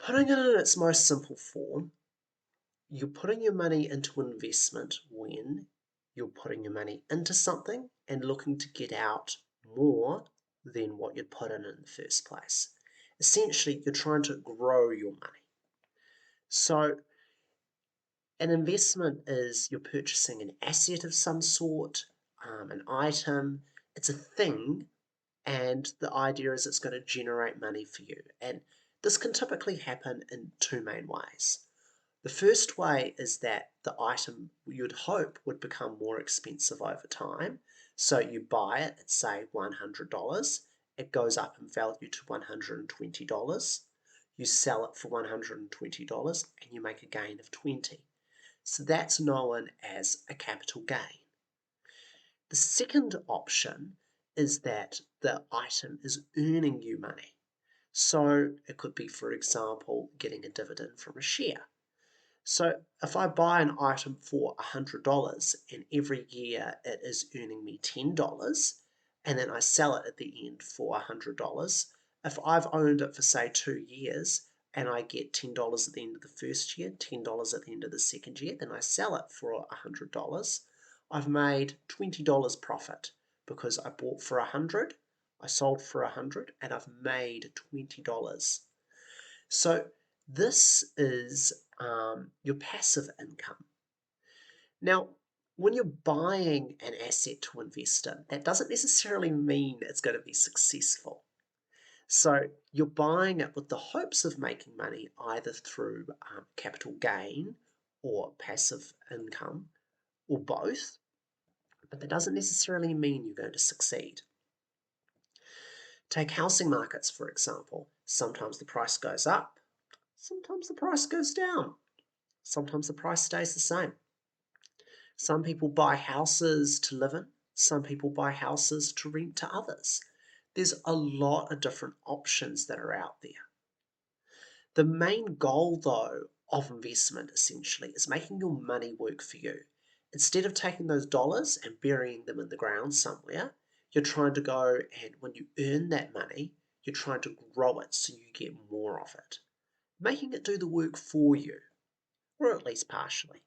Putting it in its most simple form, you're putting your money into investment when you're putting your money into something and looking to get out more than what you'd put in the first place. Essentially, you're trying to grow your money. So, an investment is you're purchasing an asset of some sort, an item, it's a thing, and the idea is it's going to generate money for you. And this can typically happen in two main ways. The first way is that the item you'd hope would become more expensive over time. So you buy it at, say, $100. It goes up in value to $120. You sell it for $120 and you make a gain of 20. So that's known as a capital gain. The second option is that the item is earning you money. So it could be, for example, getting a dividend from a share. So if I buy an item for $100 and every year it is earning me $10 and then I sell it at the end for $100, if I've owned it for say 2 years and I get $10 at the end of the first year, $10 at the end of the second year, then I sell it for $100, I've made $20 profit because I bought for 100, I sold for 100, and I've made $20. So this is your passive income. Now, when you're buying an asset to invest in, that doesn't necessarily mean it's going to be successful. So you're buying it with the hopes of making money either through capital gain or passive income or both, but that doesn't necessarily mean you're going to succeed. Take housing markets, for example. Sometimes the price goes up, sometimes the price goes down. Sometimes the price stays the same. Some people buy houses to live in. Some people buy houses to rent to others. There's a lot of different options that are out there. The main goal, though, of investment essentially is making your money work for you. Instead of taking those dollars and burying them in the ground somewhere, you're trying to go and when you earn that money, you're trying to grow it so you get more of it, making it do the work for you, or at least partially.